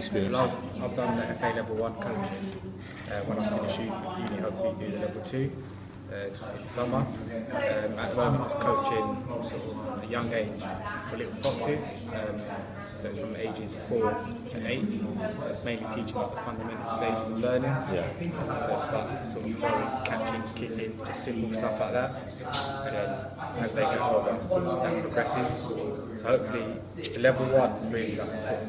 experience? Well, I've done the FA level 1 coaching. When I finish uni, hopefully do the level 2 in summer. At the moment, just coaching sort of from a young age for little foxes. So it's from ages 4 to 8. So it's mainly teaching like the fundamental stages of learning. Yeah. So it's like sort of throwing, catching, kicking, just simple stuff like that. And then as they get older, sort of that progresses. So hopefully the level 1 is really like sort of,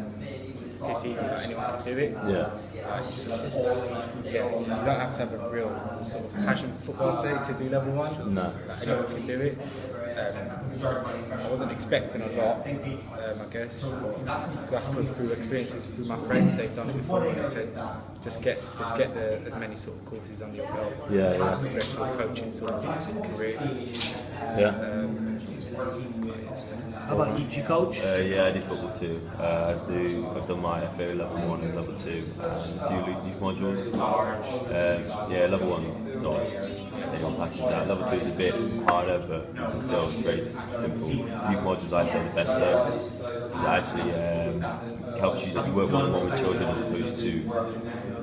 it's easy, like anyone can do it. Yeah. Yeah, so you don't have to have a real sort of passion for football to do level 1. No. Like anyone can do it. I wasn't expecting a lot, I guess. That's because through experiences through my friends, they've done it before, and they said just get as many sort of courses under your belt. Yeah. Progress sort of coaching sort of career. Yeah. How about you? Do you coach? Yeah, I do football too. I've done my FA level 1 and level 2 and a few youth modules. Yeah, level 1's nice. Everyone passes that. Level 2 is a bit harder, but still it's very simple. Youth modules, I say, the best though. It actually helps you that you work one-on-one with children as opposed to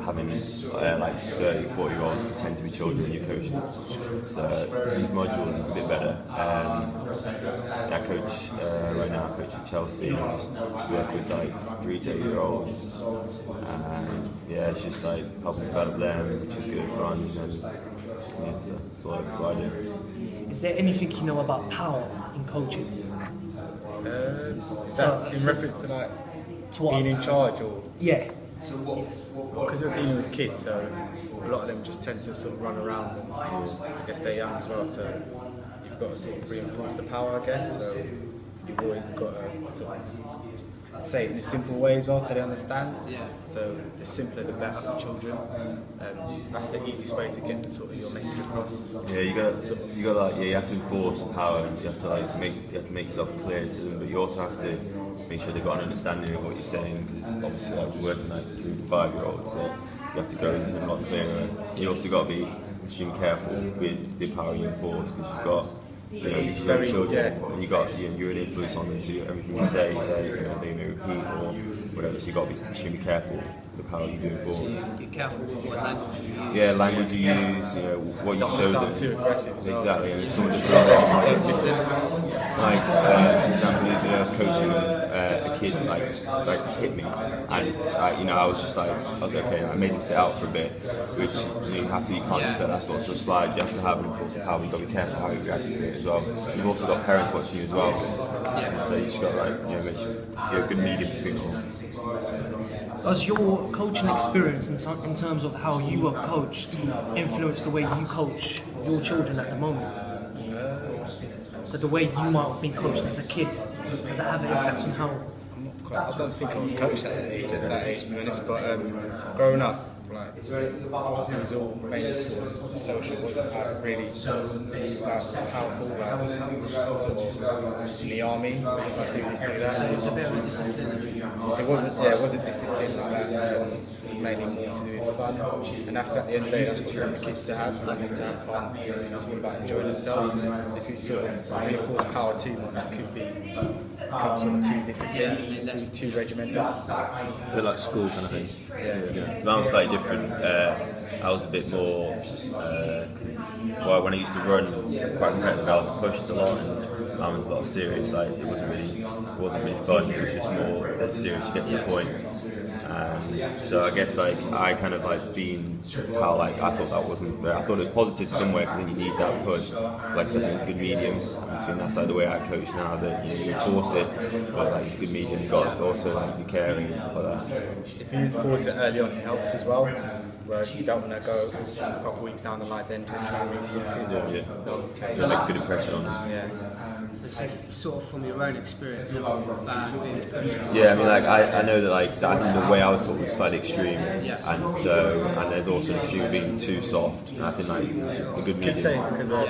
having like 30, 40-year-olds pretend to be children when you're coaching. So youth modules is a bit better. I coach right now. I coach at Chelsea and I just work with like 3 to 8-year-olds. And yeah, it's just like helping develop them, which is good fun. And yeah, so that's what I do. Is there anything you know about power in coaching? Is that in reference to like To what? being in charge, or Yeah. because you're dealing with kids, so a lot of them just tend to sort of run around, and I guess they're young as well, so you've got to sort of reinforce the power, I guess. So you've always got to sort of say it in a simple way as well, so they understand. So the simpler the better for children. That's the easiest way to get sort of your message across. Yeah, you have to enforce power, and you have to make yourself clear to them, but you also have to make sure they've got an understanding of what you're saying, because obviously like, we're working like 3 to 5-year-olds, so you have to go into them a lot clearer. You also got to be extremely careful with the power you enforce, because you've got these young children, and you're an influence on them, so everything you say they may repeat or whatever, so you've got to be extremely careful the power you do enforce. Be careful what language you use. Yeah, language you use, what you show them. Don't sound too aggressive as well. Exactly, and someone just Don't listen. like, for example, I was coaching a kid like to hit me, and I was like, okay, I made him sit out for a bit, which you can't just say that sort of slide. You have to have an enforce of power. You've got to be careful how you react to it as well. You've also got parents watching you as well, so you just got to make sure you're a good medium between all. Does your coaching experience in terms of how you were coached influence the way you coach your children at the moment? So the way you might have been coached as a kid, does that have an impact on how? I don't think I was coached at that age, to be honest, but growing up, like, it was all mainly sort of social, it wasn't like really powerful, like sort of in the army, like do this, do that. It was a bit of a disciplinary. It wasn't discipline like that. It was mainly more to do with fun, and that's at the end of the day, that's what you want the kids to have. You want them to have fun. It's all about enjoying themselves. If you sort of reinforce power too much, it could become sort of too disciplined, too regimental. A bit like school kind of thing. Yeah. Mine was slightly different. I was a bit more, when I used to run quite competitive, I was pushed a lot, and mine was a lot serious. Like it wasn't really fun. It was just more dead serious. You get to the point. So I guess like I kind of like being how like I thought that wasn't. I thought it was positive somewhere, because I think you need that push. Like I said, it's a good medium between that side. The way I coach now, that you enforce it, but like it's a good medium. You got to also like be caring and stuff like that. If you enforce it early on, it helps as well. Where you don't want to go a couple of weeks down the line then to try and reinforce it. Yeah, make a good impression on them. Yeah. So sort of from your own experience, being pushed. Yeah, I mean, like I know that like I think the way I was taught was slightly extreme, and there's also an extreme of being too soft. And I think like a good medium. Kids say it's because of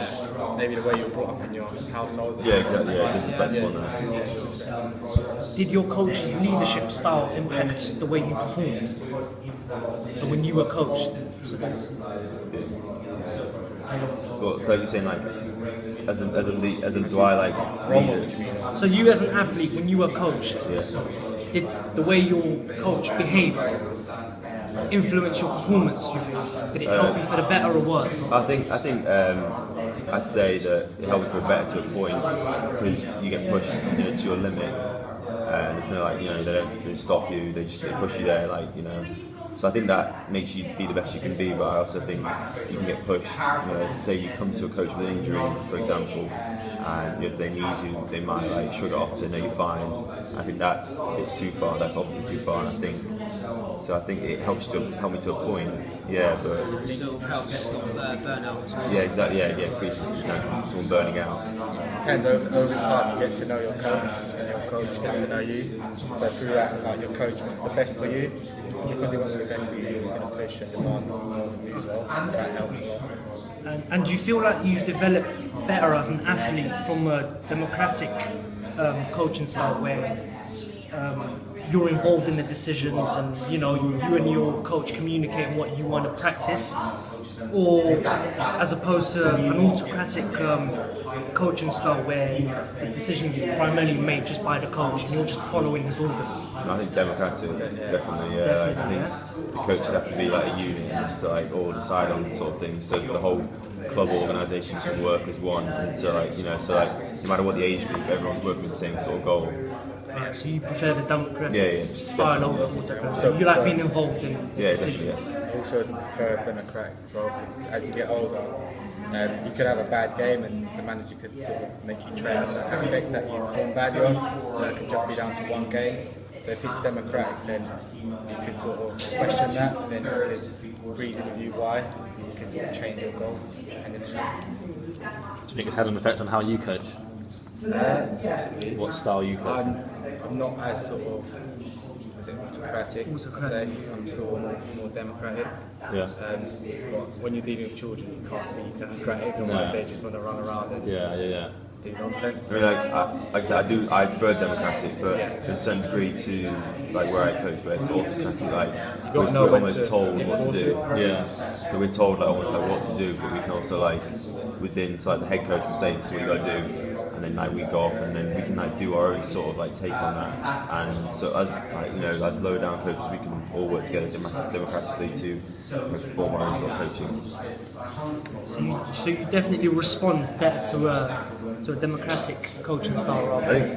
maybe the way you're brought up in your household. Yeah, exactly. Yeah, it does reflect on that. Did your coach's leadership style impact the way you performed? So when you were coached? So you're saying like, as a do I like lead? So you as an athlete, when you were coached, did the way your coach behaved influence your performance? You think? Did it help you for the better or worse? I think I'd say that it helps for better to a point because you get pushed to your limit, and it's no like they don't stop you, they push you there So I think that makes you be the best you can be, but I also think you can get pushed. Say you come to a coach with an injury, for example, and they need you, they might shrug it off and say, no, you're fine. I think that's too far. That's obviously too far. And I think it help me to a point. Yeah, but still help get burnout as well. Yeah, exactly. Yeah, increases the chance of someone burning out. And over time, you get to know your coach, and your coach gets to know you. So through that, your coach wants the best for you. Because he wants the best for you, he's going to push and demand more from you as well. So that helps a lot. And do you feel like you've developed better as an athlete from a democratic coaching style where you're involved in the decisions and you and your coach communicate what you want to practice, or as opposed to an autocratic coaching style where the decision is primarily made just by the coach and you're just following his orders? I think democratic, definitely. Yeah, I think the coaches have to be like a unit and just all decide on sort of things, so the whole club organisation can work as one. And so no matter what the age group, everyone's working with the same sort of goal. Yeah, so you prefer the democratic style over autocratic. So you like being involved in decisions. I also prefer democratic as well, because as you get older, you could have a bad game and the manager could sort of make you train on that aspect that you performed badly on. That could just be down to one game. So if it's democratic, then you could sort of question that, and then you could reason with you why. You could sort of change your goals. And then, Do you think it's had an effect on how you coach? possibly. What style you coach? I'm not as sort of autocratic. I'd say. I'm sort of more democratic. Yeah. But when you're dealing with children, you can't be democratic, otherwise they just want to run around and Yeah. do nonsense. I mean, like I said, I prefer democratic, but there's a certain degree to where I coach where it's autocratic. We're almost told what to do. Yeah. So we're told almost what to do, but we can also within the head coach will say this is what you got to do. And then we go off, and then we can do our own sort of take on that. And so as lower down coaches, we can all work together democratically to perform our own sort of coaching. So you definitely respond better to a democratic coaching style rather. I think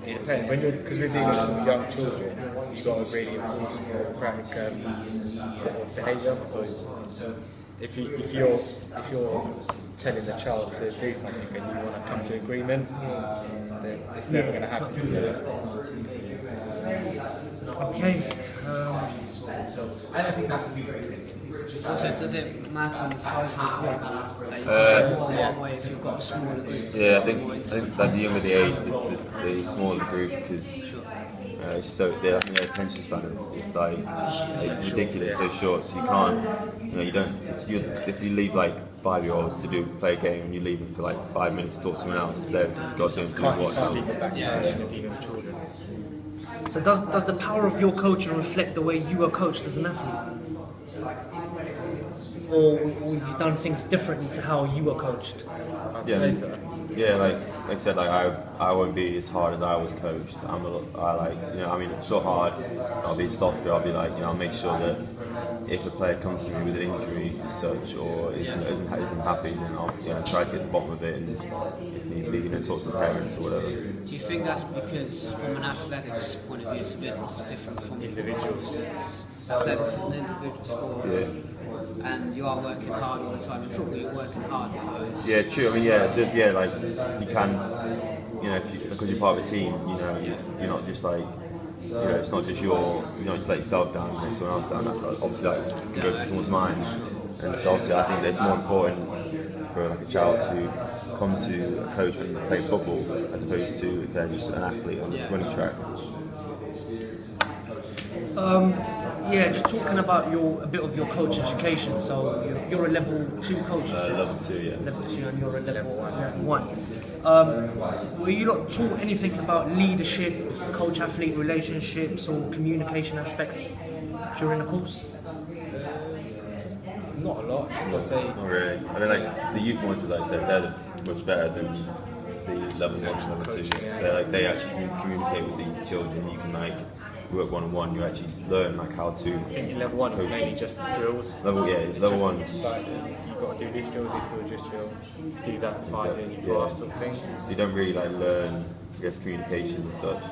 It depends. Because we're dealing with some young children, you've got to really enforce democratic sort of behaviour. Because if you're telling the child to do something and you want to come to agreement, then it's never going to happen to you. Okay. And I think that's a huge rate. Also, does it matter on the size of the group? One way if you've got a smaller group. Yeah, I think that the younger the age, the smaller the group, because their attention span is it's ridiculous, so short. So you can't, if you leave 5-year-olds to play a game and you leave them for 5 minutes to talk to someone else, they've got to do what. Can't leave it back to dealing with children. So does the power of your coaching reflect the way you were coached as an athlete? Or have you done things differently to how you were coached? I'd say so. Yeah, like I said, I won't be as hard as I was coached. It's so hard. I'll be softer. I'll be I'll make sure that if a player comes to me with an injury as such, or isn't happy, then I'll try to get to the bottom of it, and if need be, talk to the parents or whatever. Do you think that's because, from an athletics point of view, it's different from Individuals. Athletics is an individual sport, Yeah. and you are working hard all the time. In football, you're working hard. Yeah, true. I mean, it does. Yeah, you can, because you're part of a team. You're not just it's not just you don't just let yourself down and let someone else down. That's obviously it can go through someone's mind, and so obviously I think that it's more important for a child to come to a coach when they play football as opposed to if they're just an athlete on a running track. Just talking about a bit of your coach education. So you're a level 2 coach. You said? Level 2, yeah. Level 2, and you're a level 1. Were you not taught anything about leadership, coach-athlete relationships, or communication aspects during the course? Not a lot, just I'd say. Not really. I mean, the youth modules, like I said, they're much better than the level 1 and level 2. They actually can communicate with the children. You can work one-on-one, you actually learn like how to. I think in level 1 it's mainly just drills. Level Just 1. like, you've got to do this drill, this drill, do that 5 and you pass sort of thing. So you don't really like learn, I guess, communication as such.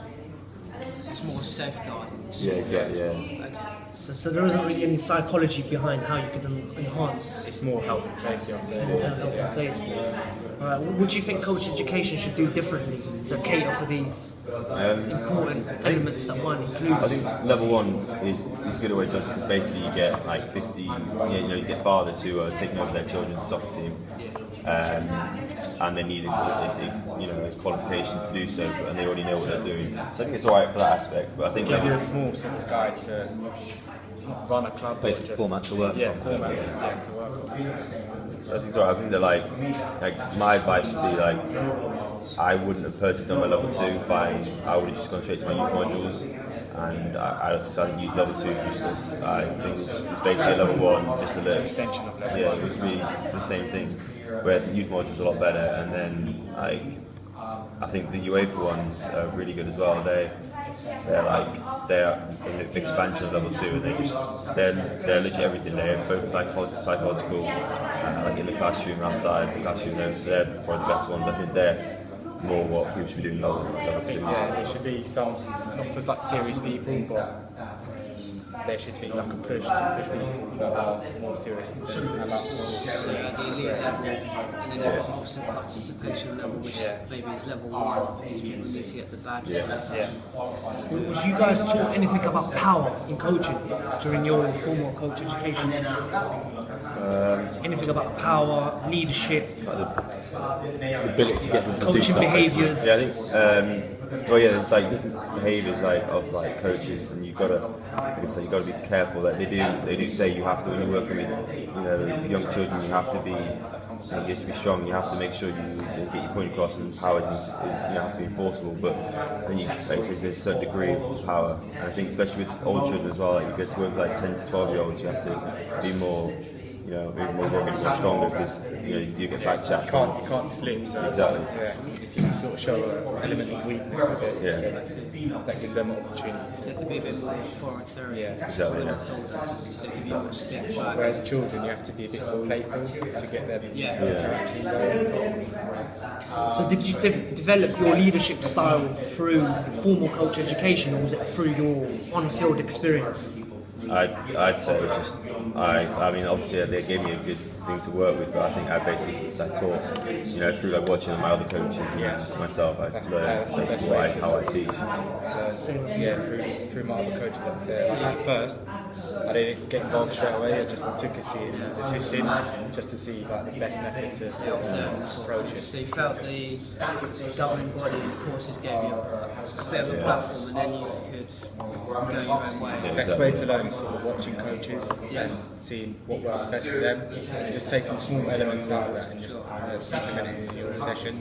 It's more safeguarding. Yeah, exactly. Yeah. Okay. So there isn't really any psychology behind how you could enhance It's more health and safety, I'd say. health and safety. What do you think coach education should do differently to cater for these important elements that one I includes? think level 1 is good at what it does because basically you get like 50, you get fathers who are taking over their children's soccer team, and they need a qualification to do so, and they already know what they're doing. So I think it's alright for that aspect, but I think Give you a small sort of guide to run a club. Basic format to work Yeah, from. format to work on. I think it's alright. I think that like my advice would be like I wouldn't have personally done my level 2 if I would have just gone straight to my youth modules, and I think youth level 2 is useless. I think it's basically a level 1, just a little Extension of level 1. Yeah, it was really the same thing. Where the youth modules are a lot better, and then I think the UEFA ones are really good as well. They're an expansion of level 2, and they're literally everything. They're both psychological, like in the classroom, outside the classroom. They're probably the best ones. I think they're more what people should be doing level 2. Yeah, there should be some, not for like serious people, but there should be like a push to push people that are more serious than about sports. So at the elite level, and then there's also participation level, which maybe is level 1, because people need to get the badge. Was you guys taught anything about power in coaching during your formal coach education? Anything about power, leadership, The ability to get them to do coaching stuff. behaviours? Yeah, I think. There's like different behaviours of coaches, and you've got to be careful that they do say you have to, when you work with young children, you have to be strong. You have to make sure you get your point across, and power you have to be enforceable. But then there's a certain degree of power, and I think especially with old children as well, like you get to work with like 10 to 12-year-olds, you have to be more. Maybe more rugged, more stronger, because you do get back chat. You can't slip, so Exactly. yeah, if you sort of show an element of weakness, I guess, that gives them an opportunity. So you have to be a bit more authoritarian. Yeah. Exactly. Yeah. So if you want to step back. Whereas children, you have to be a bit more playful to get them interaction going. So did you develop your leadership style through formal coach education, or was it through your on-field experience? I'd say it was just I mean obviously they gave me a good thing to work with, but I think I basically taught through like watching my other coaches and myself. I learned basically how I teach. Through my other coaches up there. At first, I didn't get involved straight away. I just took a seat and was assisting, just to see like the best method to sort of approach it. So you felt the governing body courses gave you a bit of a platform, and then you could go your own way. The best way to learn is sort of watching coaches and seeing what works best for them, and just taking small elements out of that and just implementing it in your sessions.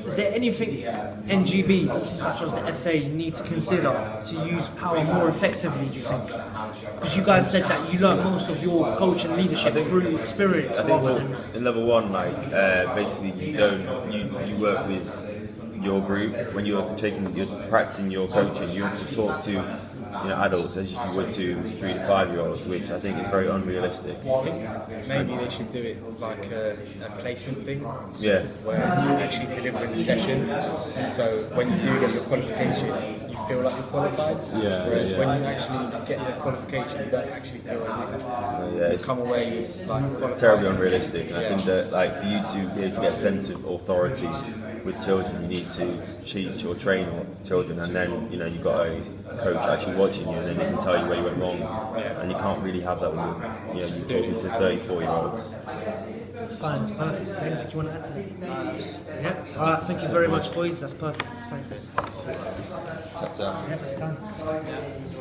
Is there anything NGBs, such as the FA, need to consider to use power more effectively, do you think? Because you guys said that you learned most of your coaching leadership through experience rather than... In level 1, basically you work with your group. When you're practicing your coaching, you have to talk to adults as if you would to 3 to 5-year-olds, which I think is very unrealistic. I think maybe they should do it like a placement thing, Yeah. where you actually deliver in the session. So when you do get your qualification, you feel like you're qualified. Whereas when you actually get the qualification, you don't actually feel as if you've come away like qualified. Terribly unrealistic, and I think that for you to be able to get a sense of authority with children, you need to teach or train children, and then you've got a coach actually watching you, and then he can tell you where you went wrong, and you can't really have that when you're talking to 34-year-olds. It's fine, it's perfect. Is there anything you want to add to that? Yeah? Alright, thank you very much, boys. That's perfect. Thanks. Tap, tap. Yeah, that's done.